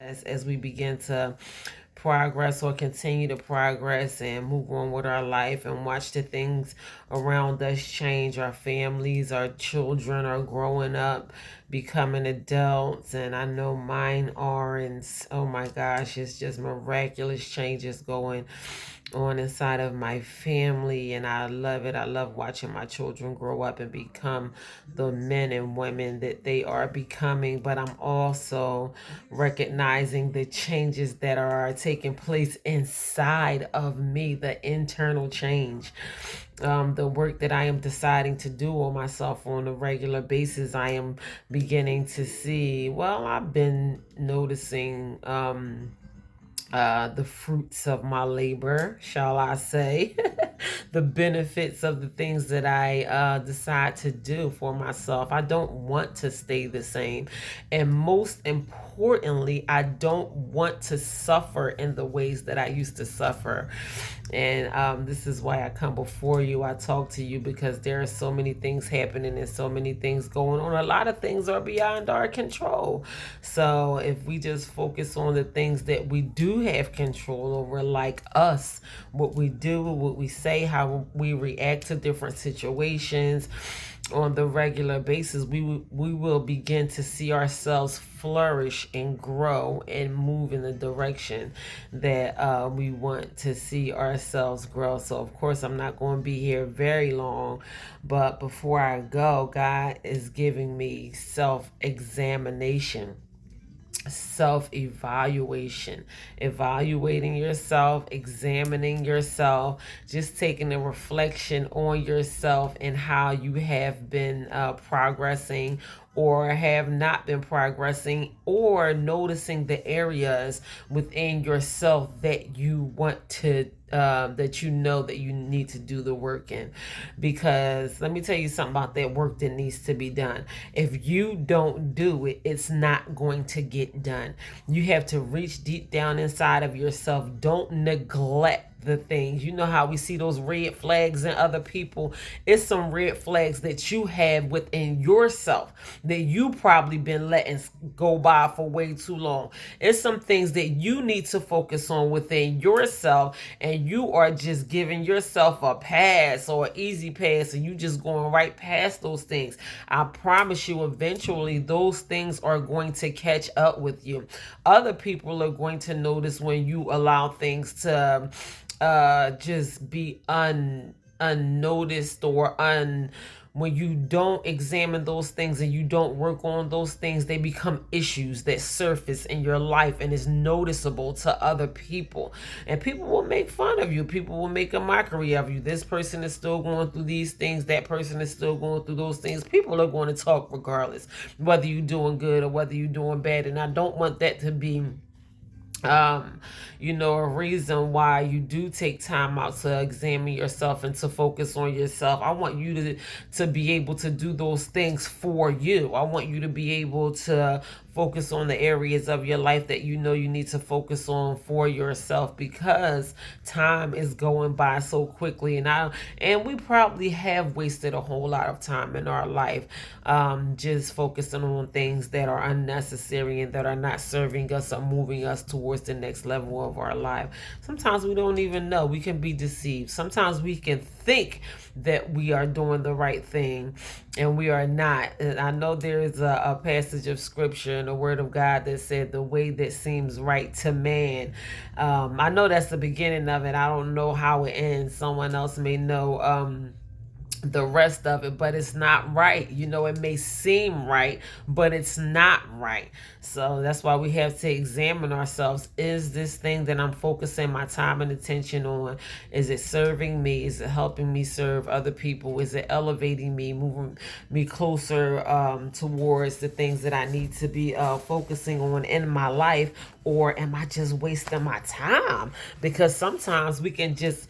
as we begin to progress or continue to progress and move on with our life and watch the things around us change. Our families, our children are growing up, becoming adults, and I know mine are. And oh my gosh, it's just miraculous changes going on inside of my family, and I love it. I love watching my children grow up and become the men and women that they are becoming. But I'm also recognizing the changes that are taking place inside of me, the internal change, the work that I am deciding to do on myself on a regular basis. I am beginning to see, well, I've been noticing the fruits of my labor, shall I say, the benefits of the things that I decide to do for myself. I don't want to stay the same. And most importantly, I don't want to suffer in the ways that I used to suffer. And this is why I come before you. I talk to you because there are so many things happening and so many things going on. A lot of things are beyond our control. So if we just focus on the things that we do have control over, like us, what we do, what we say, how we react to different situations on the regular basis, we will begin to see ourselves flourish and grow and move in the direction that we want to see ourselves grow. So of course I'm not going to be here very long, but before I go, God is giving me self-examination, self-evaluation, evaluating yourself, examining yourself, just taking a reflection on yourself and how you have been progressing or have not been progressing, or noticing the areas within yourself that you want to that you know that you need to do the work in. Because let me tell you something about that work that needs to be done. If you don't do it, it's not going to get done. You have to reach deep down inside of yourself. Don't neglect the things. You know how we see those red flags in other people? It's some red flags that you have within yourself that you probably been letting go by for way too long. It's some things that you need to focus on within yourself, and you are just giving yourself a pass or an easy pass, and you just going right past those things. I promise you, eventually those things are going to catch up with you. Other people are going to notice when you allow things to just be unnoticed, or when you don't examine those things and you don't work on those things, they become issues that surface in your life and is noticeable to other people. And people will make fun of you. People will make a mockery of you. This person is still going through these things. That person is still going through those things. People are going to talk regardless, whether you're doing good or whether you're doing bad. And I don't want that to be a reason why you do take time out to examine yourself and to focus on yourself. I want you to be able to do those things for you. I want you to be able to focus on the areas of your life that you know you need to focus on for yourself, because time is going by so quickly, and we probably have wasted a whole lot of time in our life just focusing on things that are unnecessary and that are not serving us or moving us towards the next level of our life. Sometimes we don't even know. We can be deceived. Sometimes we can think that we are doing the right thing and we are not. And I know there is a passage of scripture in the word of God that said the way that seems right to man. I know that's the beginning of it. I don't know how it ends. Someone else may know the rest of it, but it's not right. It may seem right, but it's not right. So that's why we have to examine ourselves. Is this thing that I'm focusing my time and attention on, is it serving me? Is it helping me serve other people? Is it elevating me, moving me closer towards the things that I need to be focusing on in my life? Or am I just wasting my time? Because sometimes we can just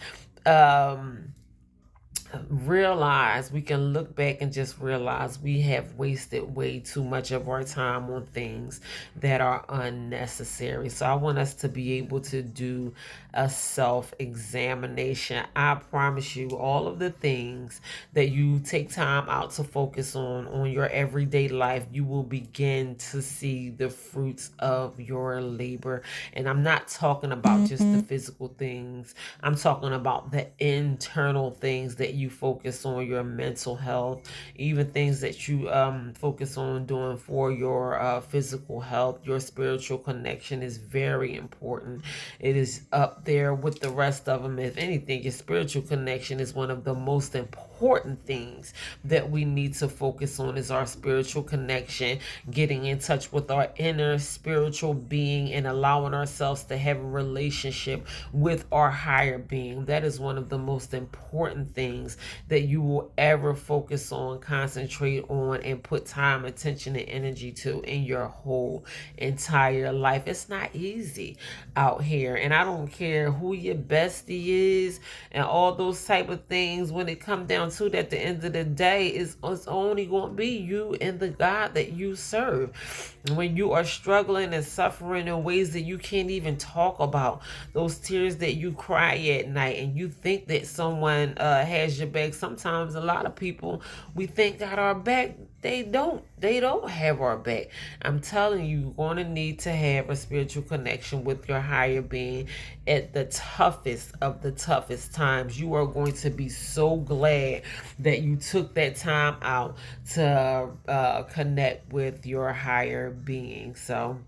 realize, we can look back and just realize we have wasted way too much of our time on things that are unnecessary. So I want us to be able to do a self-examination. I promise you, all of the things that you take time out to focus on your everyday life, you will begin to see the fruits of your labor. And I'm not talking about just the physical things. I'm talking about the internal things that you focus on, your mental health, even things that you focus on doing for your physical health. Your spiritual connection is very important. It is up there with the rest of them. If anything, your spiritual connection is one of the most important things that we need to focus on, is our spiritual connection, getting in touch with our inner spiritual being and allowing ourselves to have a relationship with our higher being. That is one of the most important things that you will ever focus on, concentrate on, and put time, attention, and energy to in your whole entire life. It's not easy out here, and I don't care who your bestie is and all those type of things. When it comes down to it, at the end of the day, it's only going to be you and the God that you serve. When you are struggling and suffering in ways that you can't even talk about, those tears that you cry at night, and you think that someone has your back. Sometimes a lot of people we think got our back, they don't. They don't have our back. I'm telling you, you're going to need to have a spiritual connection with your higher being at the toughest of the toughest times. You are going to be so glad that you took that time out to connect with your higher being. So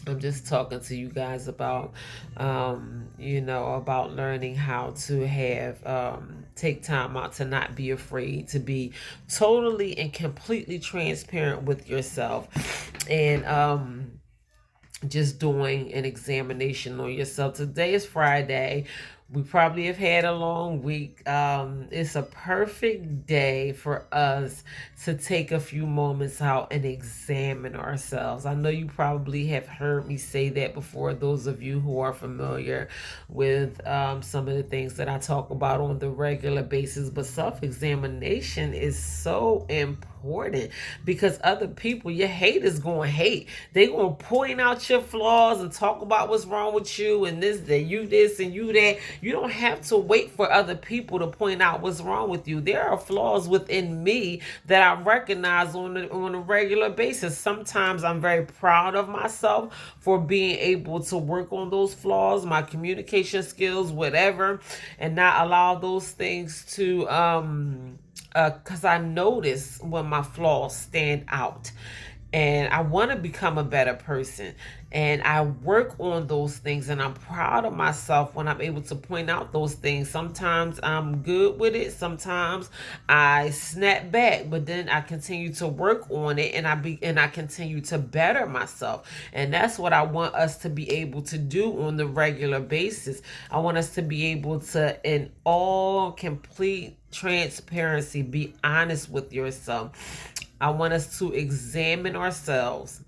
I'm just talking to you guys about, about learning how to have, take time out to not be afraid, to be totally and completely transparent with yourself, and just doing an examination on yourself. Today is Friday. We probably have had a long week. It's a perfect day for us to take a few moments out and examine ourselves. I know you probably have heard me say that before, those of you who are familiar with some of the things that I talk about on the regular basis. But self-examination is so important, because other people, your haters going to hate. They going to point out your flaws and talk about what's wrong with you, and this and you that. You don't have to wait for other people to point out what's wrong with you. There are flaws within me that I recognize on a regular basis. Sometimes I'm very proud of myself for being able to work on those flaws, my communication skills, whatever, and not allow those things to because I notice when my flaws stand out, and I want to become a better person, and I work on those things, and I'm proud of myself when I'm able to point out those things. Sometimes I'm good with it, sometimes I snap back, but then I continue to work on it, and I continue to better myself. And that's what I want us to be able to do on the regular basis. I want us to be able to, in all complete transparency, be honest with yourself. I want us to examine ourselves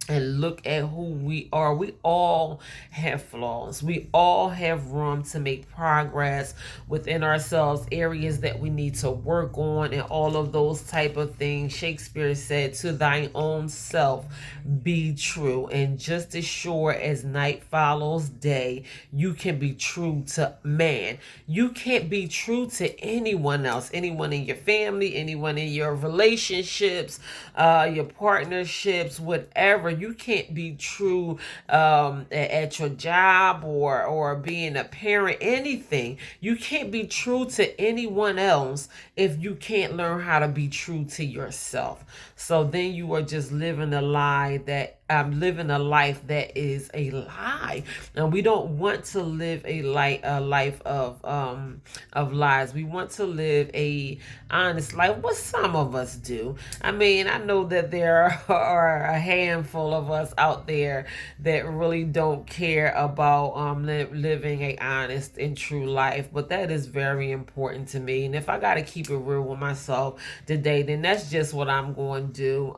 and look at who we are. We all have flaws. We all have room to make progress within ourselves, areas that we need to work on, and all of those type of things. Shakespeare said, "To thine own self be true." And just as sure as night follows day, you can be true to man. You can't be true to anyone else, anyone in your family, anyone in your relationships, your partnerships, whatever. You can't be true at your job, or being a parent, anything. You can't be true to anyone else if you can't learn how to be true to yourself. So then you are just living a lie that I'm living a life that is a lie, and we don't want to live a life of lies. We want to live a honest life. What some of us do. I mean, I know that there are a handful of us out there that really don't care about living a honest and true life, but that is very important to me. And if I got to keep it real with myself today, then that's just what I'm going to do.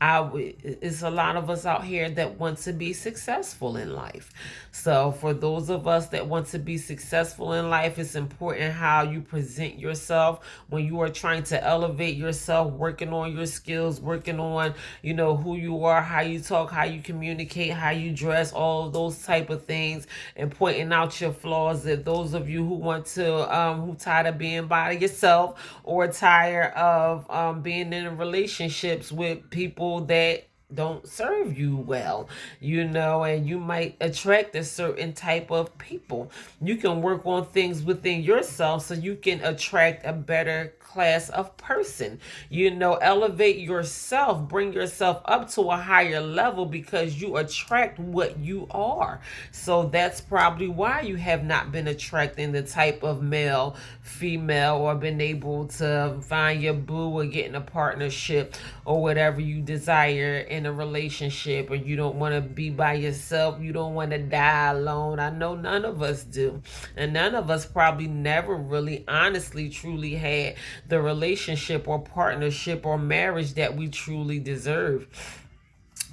It's a lot lot of us out here that want to be successful in life. So for those of us that want to be successful in life, it's important how you present yourself when you are trying to elevate yourself, working on your skills, working on, who you are, how you talk, how you communicate, how you dress, all of those type of things, and pointing out your flaws. That those of you who want to, who tired of being by yourself, or tired of being in relationships with people that don't serve you well, and you might attract a certain type of people. You can work on things within yourself so you can attract a better class of person. Elevate yourself, bring yourself up to a higher level, because you attract what you are. So that's probably why you have not been attracting the type of male, female, or been able to find your boo or get in a partnership or whatever you desire in a relationship. Or you don't want to be by yourself, you don't want to die alone. I know none of us do, and none of us probably never really honestly truly had the relationship or partnership or marriage that we truly deserve.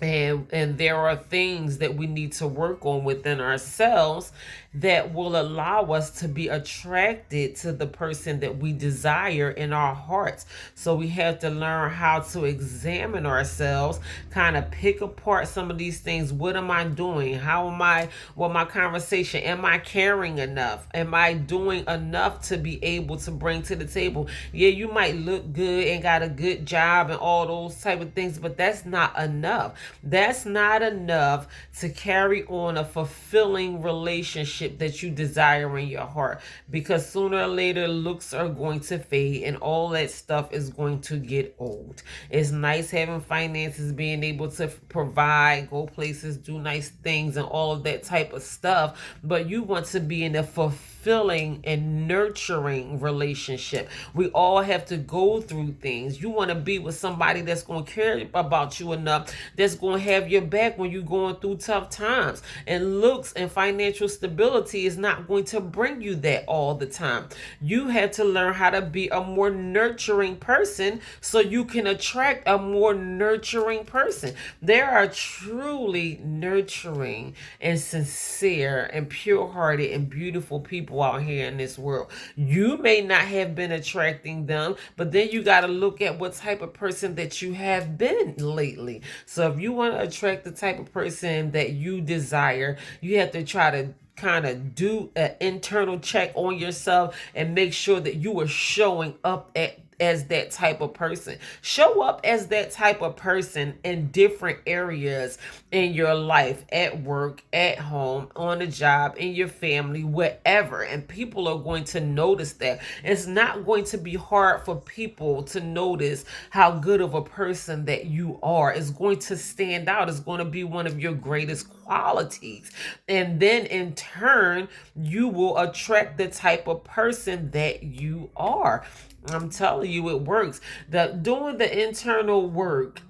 And there are things that we need to work on within ourselves that will allow us to be attracted to the person that we desire in our hearts. So we have to learn how to examine ourselves, kind of pick apart some of these things. What am I doing? What my conversation? Am I caring enough? Am I doing enough to be able to bring to the table? Yeah, you might look good and got a good job and all those type of things, but that's not enough. That's not enough to carry on a fulfilling relationship that you desire in your heart, because sooner or later looks are going to fade and all that stuff is going to get old. It's nice having finances, being able to provide, go places, do nice things, and all of that type of stuff, but you want to be in a fulfilling and nurturing relationship. We all have to go through things. You want to be with somebody that's going to care about you enough, that's going to have your back when you're going through tough times. And looks and financial stability is not going to bring you that all the time. You have to learn how to be a more nurturing person so you can attract a more nurturing person. There are truly nurturing and sincere and pure-hearted and beautiful people out here in this world. You may not have been attracting them, but then you got to look at what type of person that you have been lately. So if you want to attract the type of person that you desire, you have to try to kind of do an internal check on yourself and make sure that you are showing up as that type of person. Show up as that type of person in different areas in your life, at work, at home, on the job, in your family, wherever. And people are going to notice that. It's not going to be hard for people to notice how good of a person that you are. It's going to stand out. It's going to be one of your greatest qualities. And then in turn, you will attract the type of person that you are. I'm telling you, it works. Doing the internal work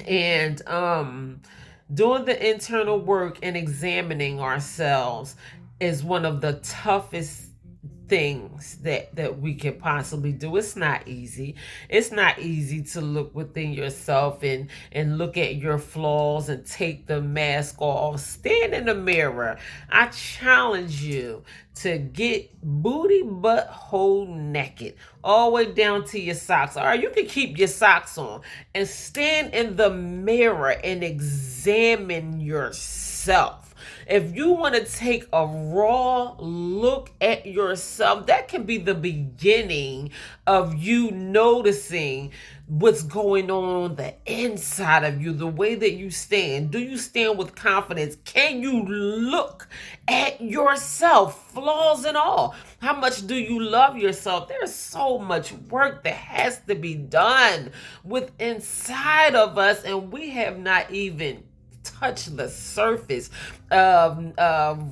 and examining ourselves is one of the toughest things that we can possibly do. It's not easy. It's not easy to look within yourself and look at your flaws and take the mask off. Stand in the mirror. I challenge you to get booty, butt, hole naked, all the way down to your socks. All right, you can keep your socks on and stand in the mirror and examine yourself. If you want to take a raw look at yourself, that can be the beginning of you noticing what's going on the inside of you, the way that you stand. Do you stand with confidence? Can you look at yourself, flaws and all? How much do you love yourself? There's so much work that has to be done with inside of us, and we have not even touch the surface of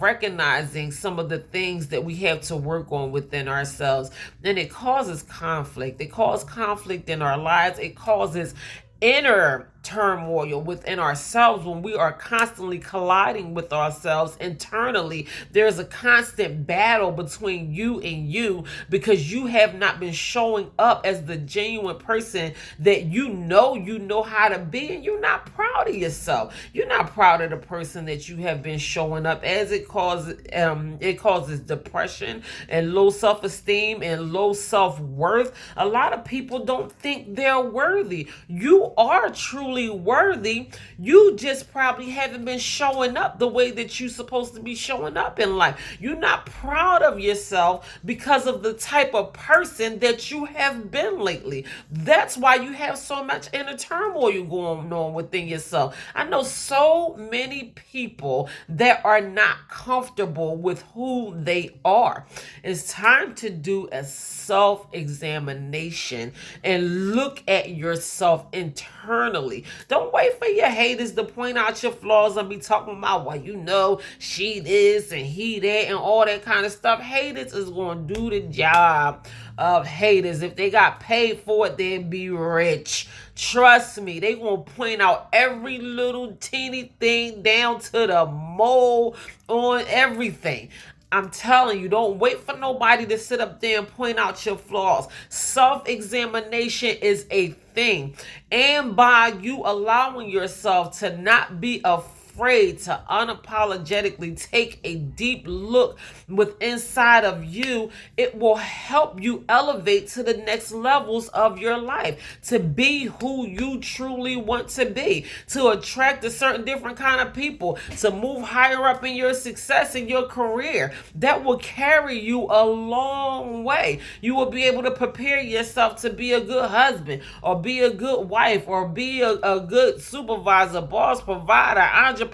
recognizing some of the things that we have to work on within ourselves. And it causes conflict. It causes conflict in our lives. It causes inner turmoil within ourselves, when we are constantly colliding with ourselves internally, there's a constant battle between you and you, because you have not been showing up as the genuine person that you know how to be, and you're not proud of yourself. You're not proud of the person that you have been showing up as. It causes depression and low self-esteem and low self-worth. A lot of people don't think they're worthy. You are truly worthy. You just probably haven't been showing up the way that you're supposed to be showing up in life. You're not proud of yourself because of the type of person that you have been lately. That's why you have so much inner turmoil going on within yourself. I know so many people that are not comfortable with who they are. It's time to do a self-examination and look at yourself internally. Don't wait for your haters to point out your flaws and be talking about, well, you know, she this and he that and all that kind of stuff. Haters is going to do the job of haters. If they got paid for it, they'd be rich. Trust me, they gonna point out every little teeny thing down to the mole on everything. I'm telling you, don't wait for nobody to sit up there and point out your flaws. Self-examination is a thing. And by you allowing yourself to not be afraid to unapologetically take a deep look with inside of you, it will help you elevate to the next levels of your life, to be who you truly want to be, to attract a certain different kind of people, to move higher up in your success in your career. That will carry you a long way. You will be able to prepare yourself to be a good husband, or be a good wife, or be a good supervisor, boss, provider, entrepreneur,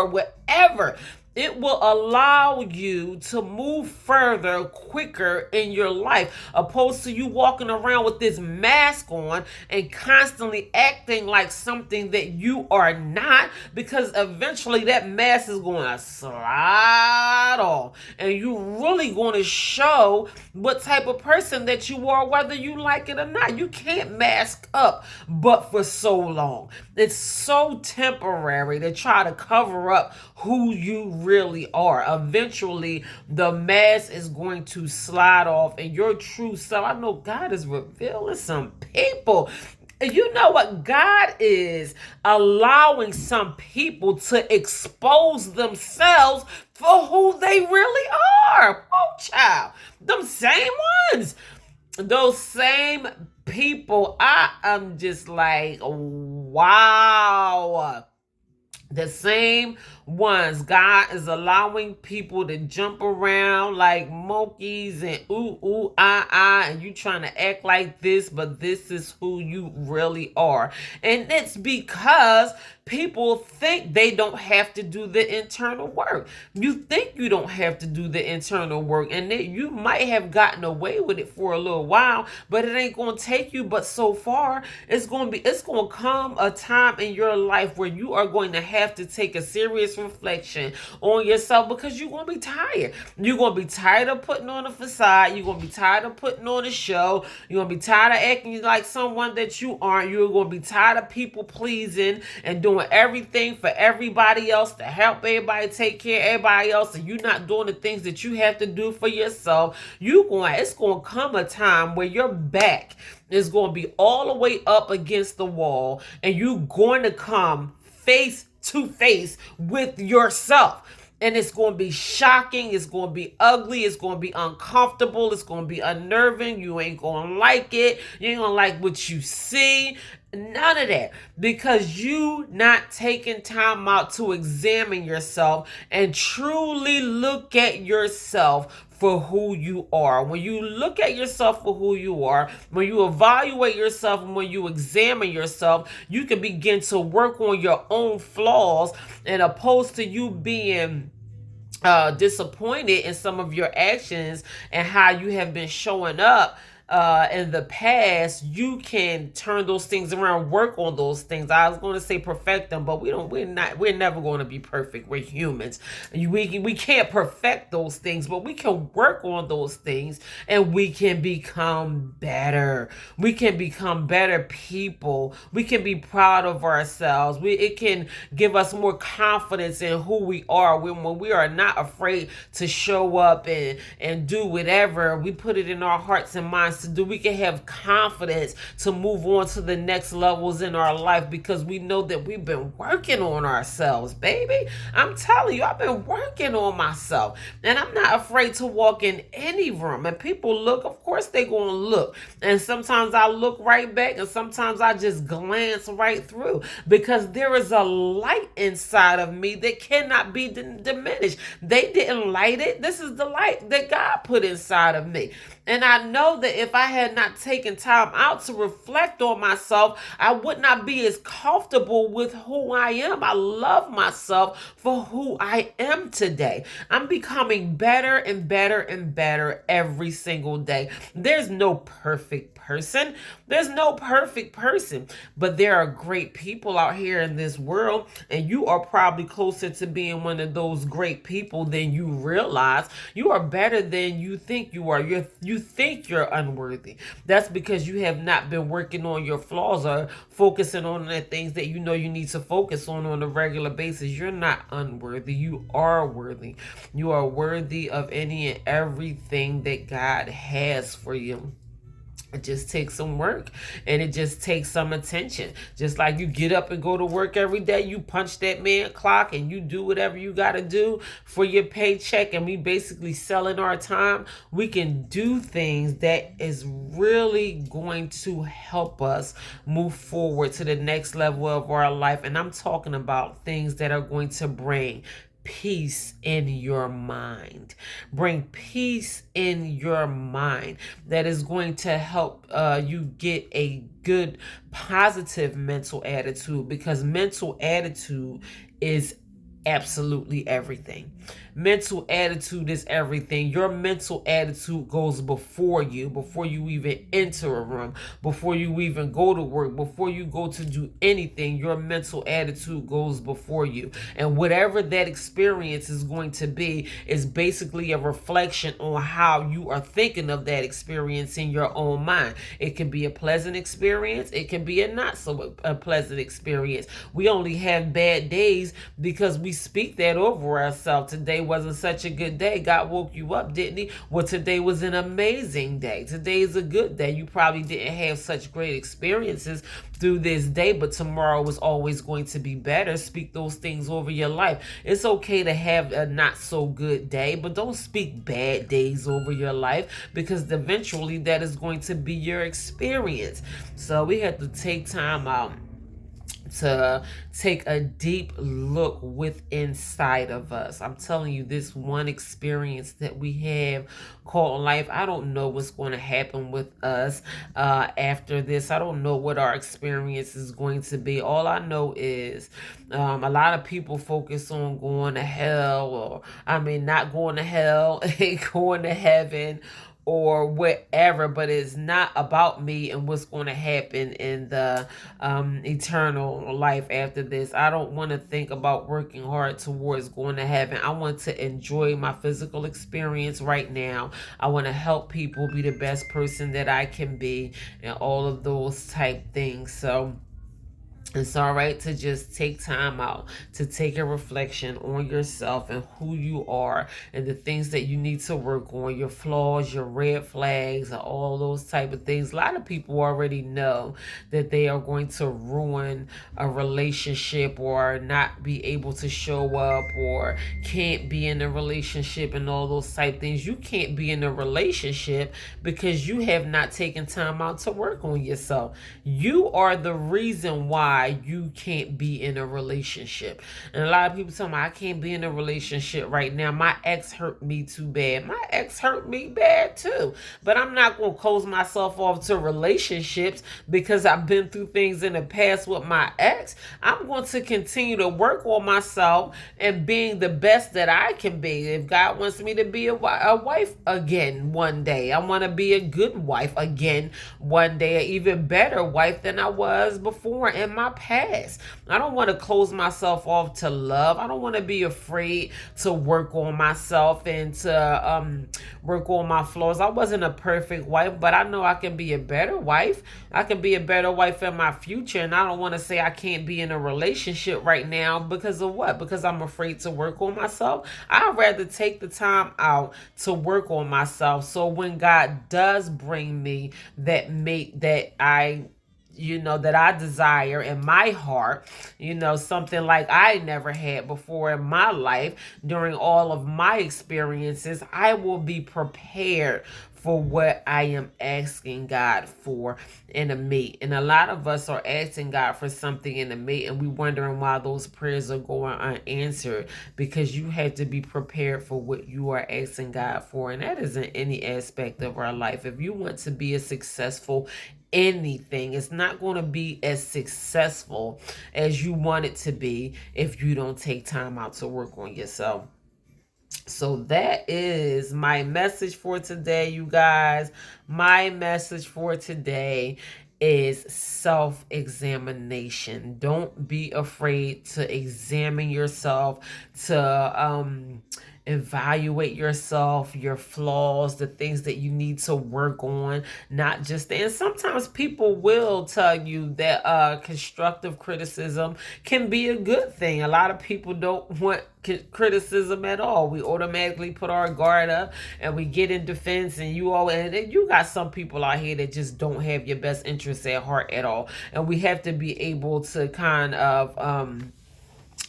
whatever. It will allow you to move further quicker in your life, opposed to you walking around with this mask on and constantly acting like something that you are not, because eventually that mask is going to slide off and you're really going to show what type of person that you are, whether you like it or not. You can't mask up but for so long. It's so temporary to try to cover up who you really are. Eventually, the mask is going to slide off and your true self. I know God is revealing some people. You know what? God is allowing some people to expose themselves for who they really are. Oh, child. Them same ones. Those same people. I am just like, wow. The same ones. God is allowing people to jump around like monkeys and and you trying to act like this, but this is who you really are. And it's because people think they don't have to do the internal work. You think you don't have to do the internal work, and that you might have gotten away with it for a little while, but it ain't going to take you but so far. It's going to come a time in your life where you are going to have to take a serious reflection on yourself, because you're going to be tired. You're going to be tired of putting on a facade. You're going to be tired of putting on a show. You're going to be tired of acting like someone that you aren't. You're going to be tired of people pleasing and doing everything for everybody else, to help everybody, take care of everybody else, and you're not doing the things that you have to do for yourself. It's going to come a time where your back is going to be all the way up against the wall, and you're going to come face to face with yourself. And it's going to be shocking. It's going to be ugly. It's going to be uncomfortable. It's going to be unnerving. You ain't going to like it. You ain't going to like what you see. None of that, because you not taking time out to examine yourself and truly look at yourself for who you are. When you look at yourself for who you are, when you evaluate yourself, and when you examine yourself, you can begin to work on your own flaws, and opposed to you being disappointed in some of your actions and how you have been showing up. in the past, you can turn those things around, work on those things. I was going to say perfect them, but we're never going to be perfect. We're humans. We can't perfect those things, but we can work on those things, and we can become better. We can become better people. We can be proud of ourselves. It can give us more confidence in who we are when we are not afraid to show up and do whatever we put it in our hearts and minds to do. We can have confidence to move on to the next levels in our life because we know that we've been working on ourselves, baby. I'm telling you, I've been working on myself, and I'm not afraid to walk in any room. And people look, of course they're going to look. And sometimes I look right back, and sometimes I just glance right through because there is a light inside of me that cannot be diminished. They didn't light it. This is the light that God put inside of me. And I know that if I had not taken time out to reflect on myself, I would not be as comfortable with who I am. I love myself for who I am today. I'm becoming better and better and better every single day. There's no perfect person. There's no perfect person, but there are great people out here in this world, and you are probably closer to being one of those great people than you realize. You are better than you think you are. You think you're unworthy. That's because you have not been working on your flaws or focusing on the things that you know you need to focus on a regular basis. You're not unworthy. You are worthy. You are worthy of any and everything that God has for you. It just takes some work, and it just takes some attention. Just like you get up and go to work every day, you punch that man clock and you do whatever you got to do for your paycheck, and we basically selling our time. We can do things that is really going to help us move forward to the next level of our life. And I'm talking about things that are going to bring peace in your mind. Bring peace in your mind that is going to help you get a good, positive mental attitude, because mental attitude is absolutely everything. Mental attitude is everything. Your mental attitude goes before you even enter a room, before you even go to work, before you go to do anything. Your mental attitude goes before you. And whatever that experience is going to be is basically a reflection on how you are thinking of that experience in your own mind. It can be a pleasant experience. It can be a not so a pleasant experience. We only have bad days because we speak that over ourselves. Today wasn't such a good day. God woke you up, didn't he? Well, today was an amazing day. Today is a good day. You probably didn't have such great experiences through this day, but tomorrow is always going to be better. Speak those things over your life. It's okay to have a not so good day, but don't speak bad days over your life, because eventually that is going to be your experience. So we have to take time out to take a deep look with inside of us. I'm telling you, this one experience that we have called life, I don't know what's going to happen with us after this. I don't know what our experience is going to be. All I know is a lot of people focus on going to hell, or not going to hell, going to heaven, or whatever, but it's not about me and what's going to happen in the eternal life after this. I don't want to think about working hard towards going to heaven. I want to enjoy my physical experience right now. I want to help people be the best person that I can be, and all of those type things. So it's all right to just take time out to take a reflection on yourself and who you are and the things that you need to work on, your flaws, your red flags, and all those type of things. A lot of people already know that they are going to ruin a relationship, or not be able to show up, or can't be in a relationship, and all those type things. You can't be in a relationship because you have not taken time out to work on yourself. You are the reason why why you can't be in a relationship. And a lot of people tell me, I can't be in a relationship right now. My ex hurt me too bad. My ex hurt me bad too. But I'm not going to close myself off to relationships because I've been through things in the past with my ex. I'm going to continue to work on myself and being the best that I can be. If God wants me to be a wife again one day, I want to be a good wife again one day, an even better wife than I was before in my past. I don't want to close myself off to love. I don't want to be afraid to work on myself and to work on my flaws. I wasn't a perfect wife, but I know I can be a better wife. I can be a better wife in my future, and I don't want to say I can't be in a relationship right now because of what? Because I'm afraid to work on myself. I'd rather take the time out to work on myself, so when God does bring me that mate that that I desire in my heart, something like I never had before in my life, during all of my experiences, I will be prepared for what I am asking God for in a mate. And a lot of us are asking God for something in a mate, and we wondering why those prayers are going unanswered, because you have to be prepared for what you are asking God for. And that is in any aspect of our life. If you want to be a successful anything, it's not going to be as successful as you want it to be if you don't take time out to work on yourself. So that is my message for today, you guys. My message for today is self-examination. Don't be afraid to examine yourself, to evaluate yourself, your flaws, the things that you need to work on, not just, and sometimes people will tell you that constructive criticism can be a good thing. A lot of people don't want criticism at all. We automatically put our guard up and we get in defense, and you got some people out here that just don't have your best interests at heart at all. And we have to be able to kind of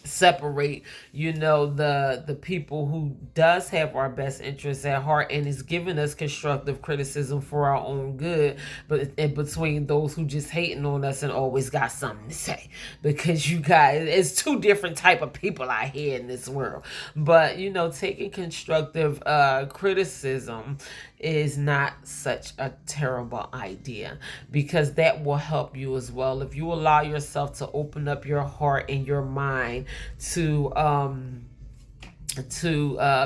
separate the people who does have our best interests at heart and is giving us constructive criticism for our own good, but in between those who just hating on us and always got something to say, because you guys, it's two different type of people out here in this world. But taking constructive criticism is not such a terrible idea, because that will help you as well if you allow yourself to open up your heart and your mind to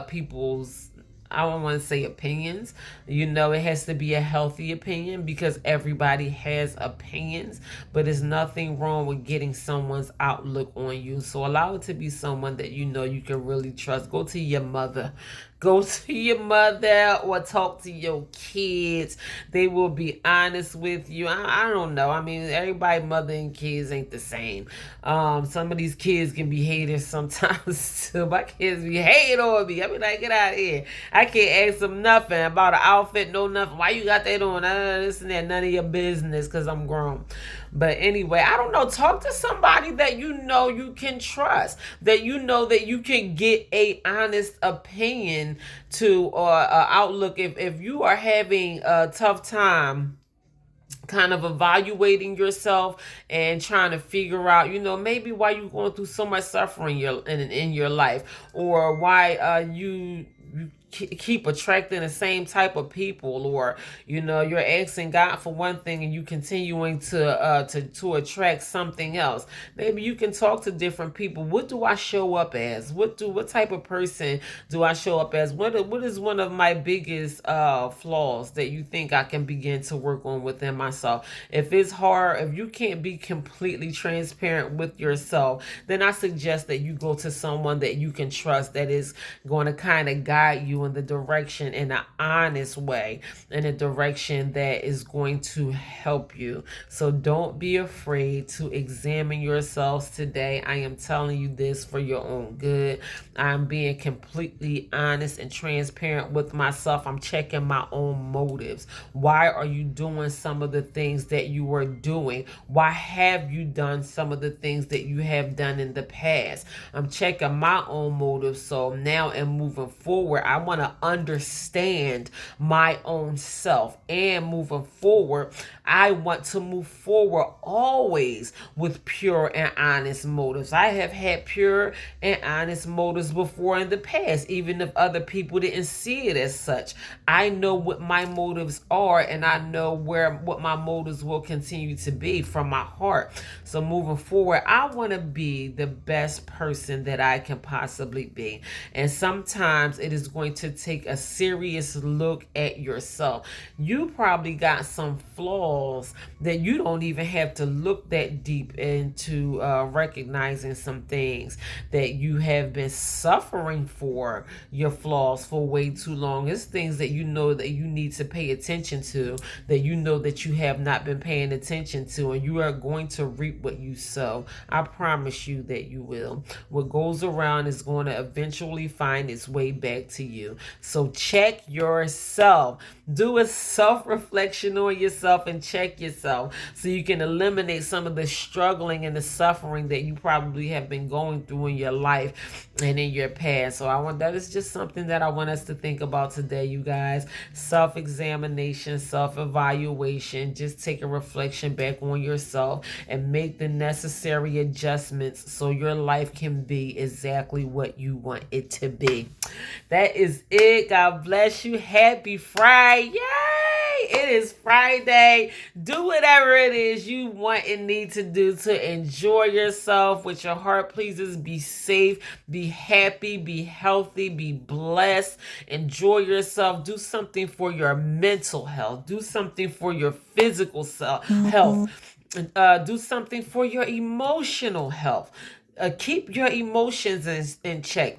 people's, I don't want to say opinions. It has to be a healthy opinion, because everybody has opinions, but there's nothing wrong with getting someone's outlook on you. So allow it to be someone that you can really trust. Go to your mother. Go to your mother or talk to your kids. They will be honest with you. I don't know. I mean, everybody, mother and kids ain't the same. Some of these kids can be haters sometimes too. My kids be hating on me. I be like, get out of here. I can't ask them nothing about an outfit, no nothing. Why you got that on? This and that. None of your business, because I'm grown. But anyway, I don't know. Talk to somebody that you can trust, that that you can get a honest opinion to, or outlook. If you are having a tough time kind of evaluating yourself and trying to figure out, maybe why you're going through so much suffering in your life, or why you keep attracting the same type of people, or you're asking God for one thing and you continuing to attract something else. Maybe you can talk to different people. What do I show up as? What type of person do I show up as? What is one of my biggest flaws that you think I can begin to work on within myself? If it's hard, if you can't be completely transparent with yourself, then I suggest that you go to someone that you can trust, that is going to kind of guide you in the direction, in an honest way, in a direction that is going to help you. So don't be afraid to examine yourselves today. I am telling you this for your own good. I'm being completely honest and transparent with myself. I'm checking my own motives. Why are you doing some of the things that you were doing? Why have you done some of the things that you have done in the past? I'm checking my own motives. So now and moving forward, I want to understand my own self, and moving forward, I want to move forward always with pure and honest motives. I have had pure and honest motives before in the past, even if other people didn't see it as such. I know what my motives are, and I know what my motives will continue to be from my heart. So moving forward, I want to be the best person that I can possibly be. And sometimes it is going to take a serious look at yourself. You probably got some flaws that you don't even have to look that deep into, recognizing some things that you have been suffering for your flaws for way too long. It's things that you know that you need to pay attention to, that you know that you have not been paying attention to, and you are going to reap what you sow. I promise you that you will. What goes around is going to eventually find its way back to you. So check yourself. Do a self-reflection on yourself and check yourself so you can eliminate some of the struggling and the suffering that you probably have been going through in your life and in your past. So that is just something that I want us to think about today, you guys. Self-examination, self-evaluation. Just take a reflection back on yourself and make the necessary adjustments so your life can be exactly what you want it to be. That is it. God bless you. Happy Friday. Yay! It is Friday. Do whatever it is you want and need to do to enjoy yourself with your heart pleases. Be safe, be happy, be healthy, be blessed. Enjoy yourself. Do something for your mental health. Do something for your physical health. Do something for your emotional health. Keep your emotions in check.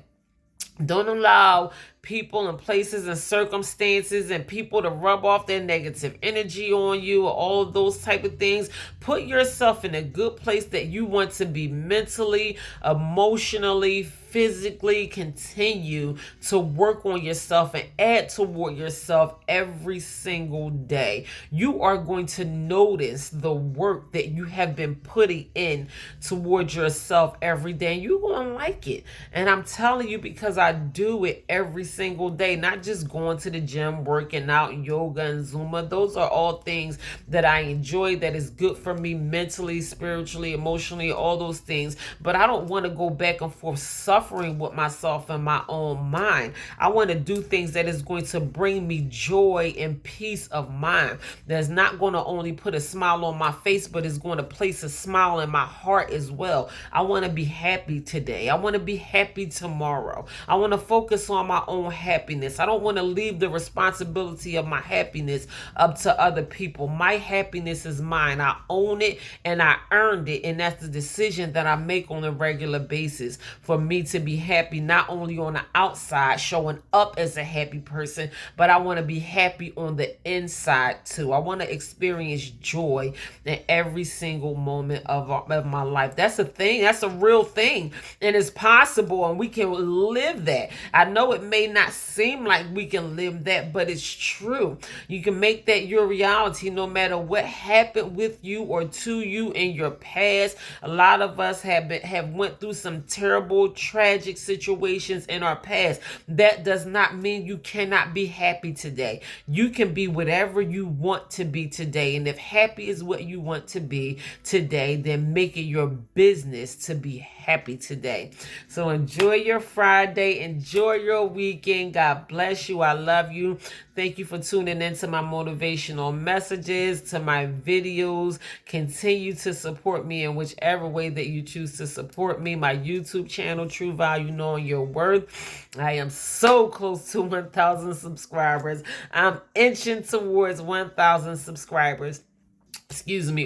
Don't allow people and places and circumstances and people to rub off their negative energy on you, or all of those type of things. Put yourself in a good place that you want to be mentally, emotionally, physically. Continue to work on yourself and add toward yourself every single day. You are going to notice the work that you have been putting in towards yourself every day, and you're going to like it. And I'm telling you, because I do it every single day, not just going to the gym, working out, yoga and Zumba. Those are all things that I enjoy, that is good for me mentally, spiritually, emotionally, all those things. But I don't want to go back and forth suffering with myself in my own mind. I want to do things that is going to bring me joy and peace of mind. That's not going to only put a smile on my face, but it's going to place a smile in my heart as well. I want to be happy today. I want to be happy tomorrow. I want to focus on my own happiness. I don't want to leave the responsibility of my happiness up to other people. My happiness is mine. I own it and I earned it. And that's the decision that I make on a regular basis for me to be happy, not only on the outside, showing up as a happy person, but I want to be happy on the inside too. I want to experience joy in every single moment of my life. That's a thing. That's a real thing. And it's possible, and we can live that. I know it may not seem like we can live that, but it's true. You can make that your reality no matter what happened with you or to you in your past. A lot of us have went through some terrible, tragic situations in our past. That does not mean you cannot be happy today. You can be whatever you want to be today. And if happy is what you want to be today, then make it your business to be happy today. So enjoy your Friday. Enjoy your weekend. God bless you. I love you. Thank you for tuning into my motivational messages, to my videos. Continue to support me in whichever way that you choose to support me. My YouTube channel, True Value, Knowing Your Worth. I am so close to 1,000 subscribers. I'm inching towards 1,000 subscribers.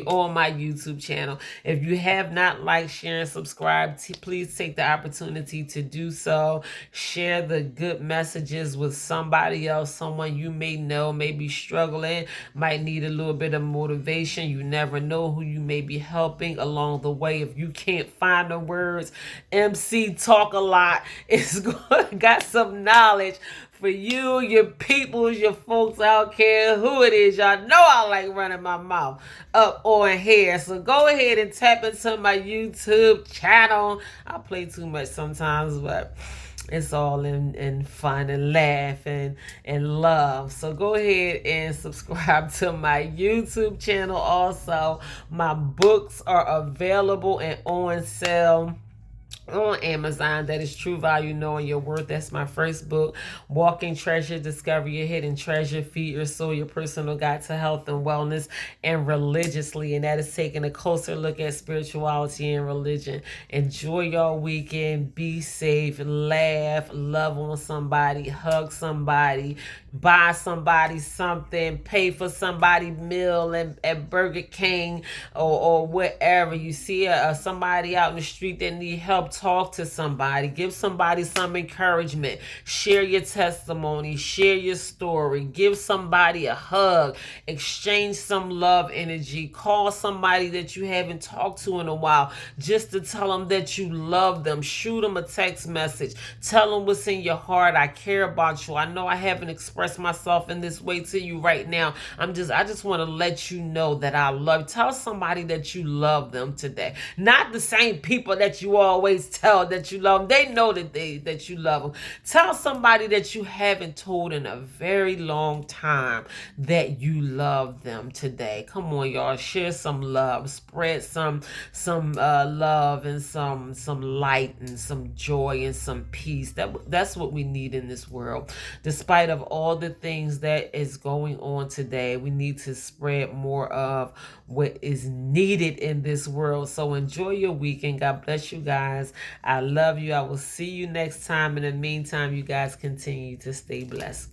On my YouTube channel. If you have not liked, share, and subscribed, please take the opportunity to do so. Share the good messages with somebody else, someone you may know may be struggling, might need a little bit of motivation. You never know who you may be helping along the way. If you can't find the words, MC Talk a Lot is got some knowledge for you, your peoples, your folks. I don't care who it is. Y'all know I like running my mouth up on here. So go ahead and tap into my YouTube channel. I play too much sometimes, but It's all in fun and laugh and love. So go ahead and subscribe to my YouTube channel. Also, my books are available and on sale on Amazon. That is True Value, Knowing Your Worth. That's my first book. Walking Treasure, Discover Your Hidden Treasure, Feed Your Soul, Your Personal Guide to Health and Wellness and Religiously. And that is taking a closer look at spirituality and religion. Enjoy your weekend. Be safe. Laugh. Love on somebody. Hug somebody. Buy somebody something. Pay for somebody meal at Burger King or wherever. You see somebody out in the street that need help, talk to somebody. Give somebody some encouragement. Share your testimony. Share your story. Give somebody a hug. Exchange some love energy. Call somebody that you haven't talked to in a while just to tell them that you love them. Shoot them a text message. Tell them what's in your heart. I care about you. I know I haven't expressed myself in this way to you right now. I just want to let you know that I love you. Tell somebody that you love them today. Not the same people that you always tell that you love them. They know that you love them. Tell somebody that you haven't told in a very long time that you love them today. Come on, y'all. Share some love. Spread some love and some light and some joy and some peace. That's what we need in this world. Despite of all the things that is going on today, we need to spread more of what is needed in this world. So enjoy your weekend. God bless you guys. I love you. I will see you next time. In the meantime, you guys continue to stay blessed.